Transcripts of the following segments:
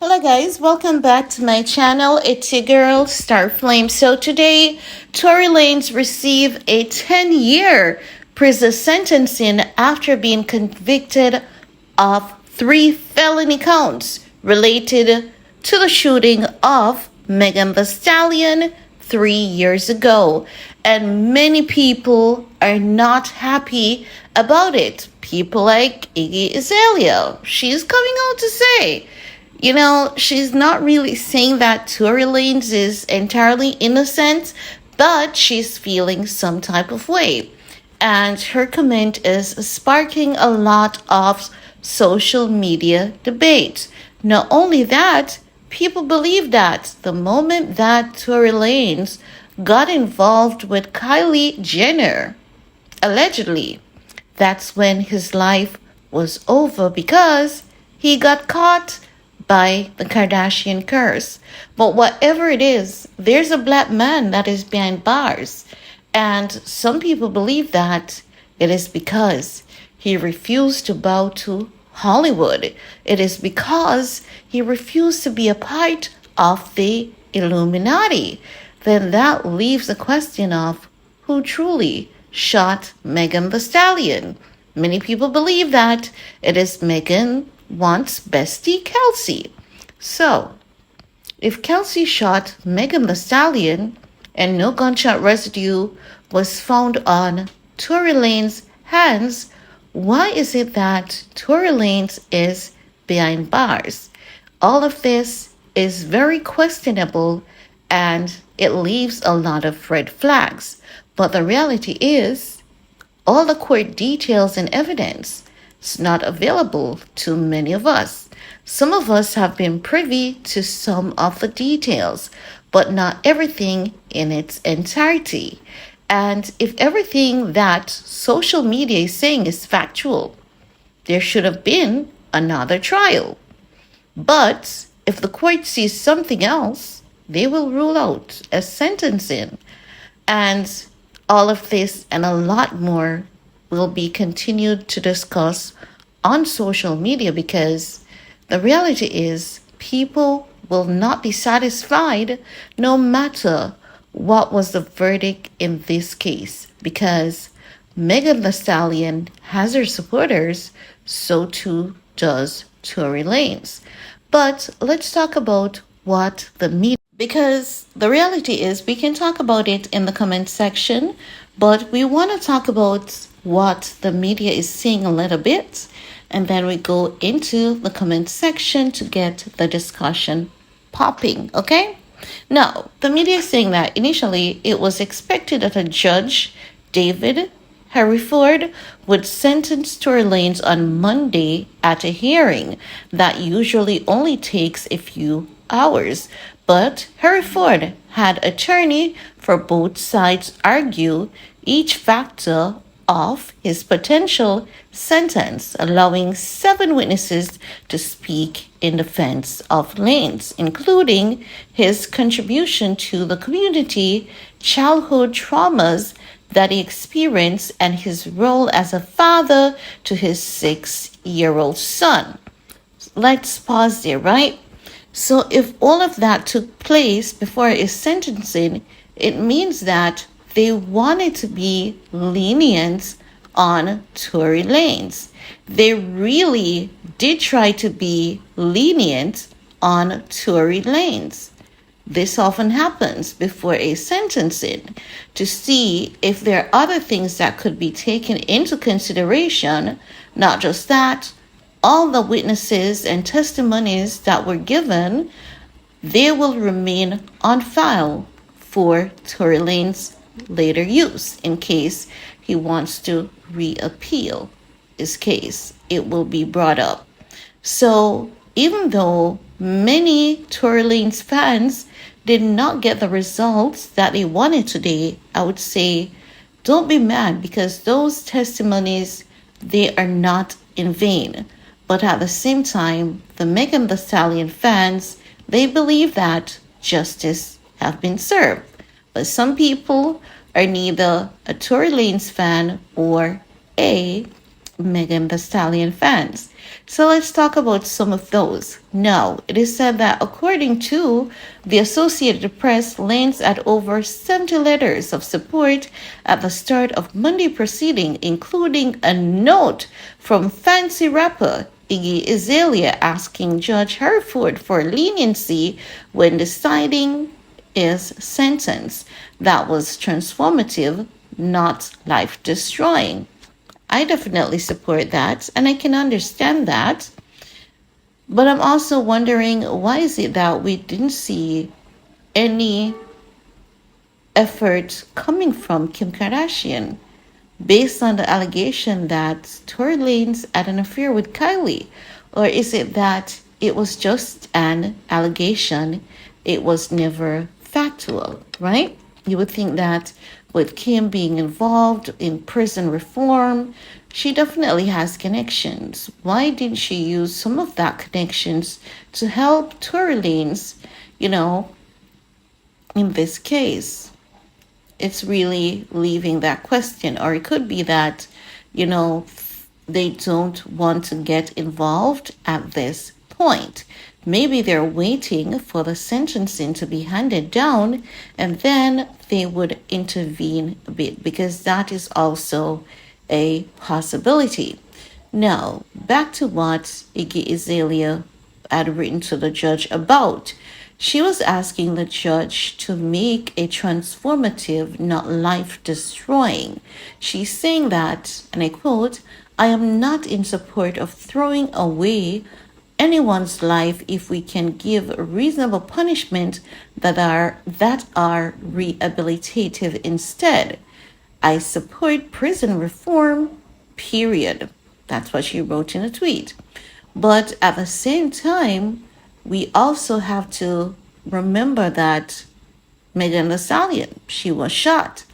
Hello guys, welcome back to my channel. It's your girl Starflame. So today, Tory Lanez received a 10-year prison sentencing after being convicted of 3 felony counts related to the shooting of Meganthestallion 3 years ago. And many people are not happy about it. People like Meganthestallion, she's coming out to say, she's not really saying that Tory Lanez is entirely innocent, but she's feeling some type of way. And her comment is sparking a lot of social media debate. Not only that, people believe that the moment that Tory Lanez got involved with Kylie Jenner, allegedly, that's when his life was over because he got caught by the Kardashian curse. But whatever it is, there's a black man that is behind bars. And some people believe that it is because he refused to bow to Hollywood. It is because he refused to be a part of the Illuminati. Then that leaves the question of who truly shot Meganthestallion. Many people believe that it is Megan wants bestie Kelsey. So, if Kelsey shot Meganthestallion and no gunshot residue was found on Tory Lanez's hands, why is it that Tory Lanez is behind bars? All of this is very questionable and it leaves a lot of red flags. But the reality is, all the court details and evidence is not available to many of us. Some of us have been privy to some of the details, but not everything in its entirety. And if everything that social media is saying is factual, there should have been another trial. But if the court sees something else, they will rule out a sentencing. And all of this and a lot more will be continued to discuss on social media because the reality is people will not be satisfied no matter what was the verdict in this case because Meganthestallion has her supporters, so too does Tory Lanez. But let's talk about what the media, because the reality is we can talk about it in the comment section, but we want to talk about what the media is saying a little bit, and then we go into the comment section to get the discussion popping, okay? Now, the media is saying that initially it was expected that a judge, David Hereford, would sentence Tory Lanez on Monday at a hearing that usually only takes a few hours. But Hereford had attorney for both sides argue each factor of his potential sentence, allowing 7 witnesses to speak in defense of Lanez, including his contribution to the community, childhood traumas that he experienced, and his role as a father to his 6-year-old son. Let's pause there, right? So if all of that took place before his sentencing, it means that they wanted to be lenient on Tory Lanez. They really did try to be lenient on Tory Lanez. This often happens before a sentencing to see if there are other things that could be taken into consideration. Not just that, all the witnesses and testimonies that were given, they will remain on file for Tory Lanez later use in case he wants to reappeal his case. It will be brought up. So even though many Tory Lanez fans did not get the results that they wanted today, I would say don't be mad because those testimonies, they are not in vain. But at the same time, the Meganthestallion fans, they believe that justice have been served. But some people are neither a Tory Lanez fan or a Meganthestallion fans. So let's talk about some of those. Now, it is said that according to the Associated Press, Lanez had over 70 letters of support at the start of Monday proceeding, including a note from fancy rapper Iggy Azalea asking Judge Hereford for leniency when deciding his sentence. That was transformative, not life destroying. I definitely support that and I can understand that. But I'm also wondering, why is it that we didn't see any effort coming from Kim Kardashian based on the allegation that Tory Lanez had an affair with Kylie? Or is it that it was just an allegation? It was never factual, right? You would think that with Kim being involved in prison reform, she definitely has connections. Why didn't she use some of that connections to help Tory Lanez, you know, in this case? It's really leaving that question. Or it could be that, you know, they don't want to get involved at this point. Maybe they're waiting for the sentencing to be handed down and then they would intervene a bit, because that is also a possibility. Now, back to what Iggy Azalea had written to the judge about. She was asking the judge to make a transformative, not life destroying. She's saying that, and I quote, I am not in support of throwing away anyone's life if we can give reasonable punishment that are rehabilitative instead. I support prison reform, period. That's what she wrote in a tweet. But at the same time, we also have to remember that Meganthestallion, she was shot.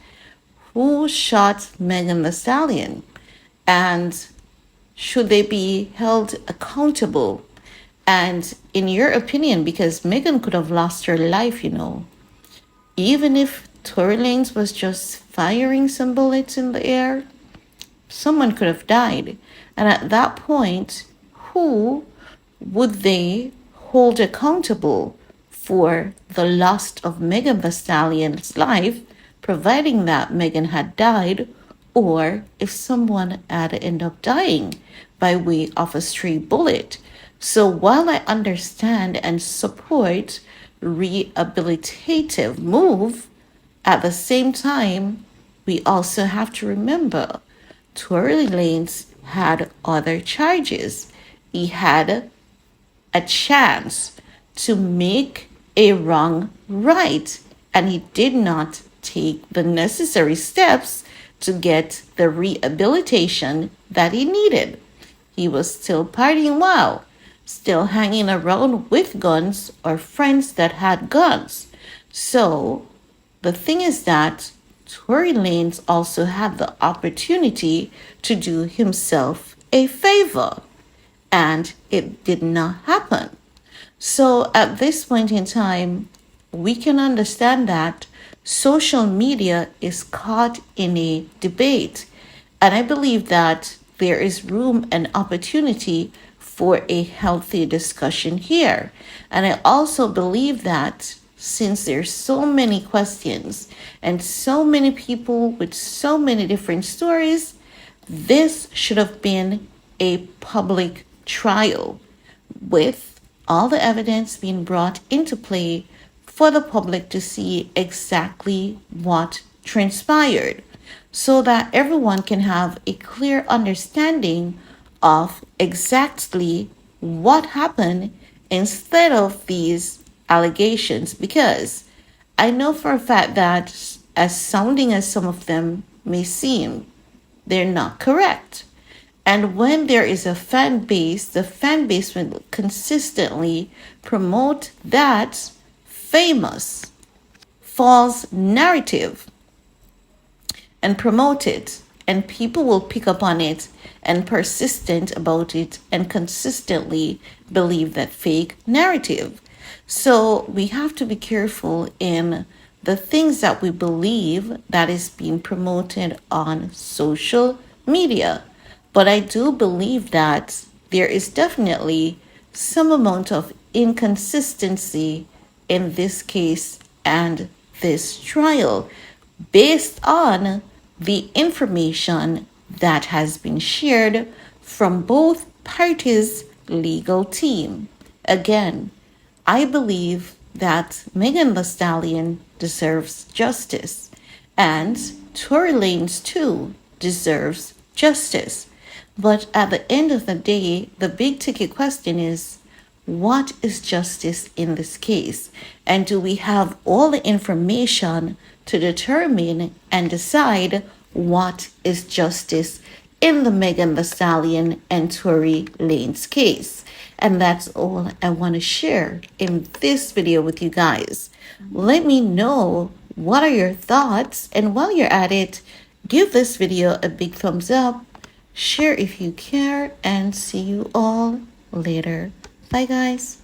Who shot Meganthestallion? And should they be held accountable? And in your opinion, because Megan could have lost her life, you know, even if Tory Lanez was just firing some bullets in the air, someone could have died. And at that point, who would they hold accountable for the loss of Meganthestallion's life, providing that Megan had died, or if someone had ended up dying by way of a stray bullet? So while I understand and support rehabilitative move, at the same time, we also have to remember Tory Lanez had other charges. He had a chance to make a wrong right, and he did not take the necessary steps to get the rehabilitation that he needed. He was still partying wild, still hanging around with guns or friends that had guns. So the thing is that Tory Lanez also had the opportunity to do himself a favor, and it did not happen. So at this point in time, we can understand that social media is caught in a debate. And I believe that there is room and opportunity for a healthy discussion here. And I also believe that since there's so many questions and so many people with so many different stories, this should have been a public trial with all the evidence being brought into play for the public to see exactly what transpired, so that everyone can have a clear understanding of exactly what happened instead of these allegations. Because I know for a fact that, as sounding as some of them may seem, they're not correct. And when there is a fan base, the fan base will consistently promote that famous false narrative and promote it. And people will pick up on it and persistent about it and consistently believe that fake narrative. So we have to be careful in the things that we believe that is being promoted on social media. But I do believe that there is definitely some amount of inconsistency in this case and this trial based on the information that has been shared from both parties' legal team. Again, I believe that Meganthestallion deserves justice, and Tory Lanez too deserves justice. But at the end of the day, the big ticket question is, what is justice in this case? And do we have all the information to determine and decide what is justice in the Meganthestallion and Tory Lanez case? And that's all I want to share in this video with you guys. Let me know what are your thoughts, and while you're at it, give this video a big thumbs up, share if you care, and see you all later. Bye guys.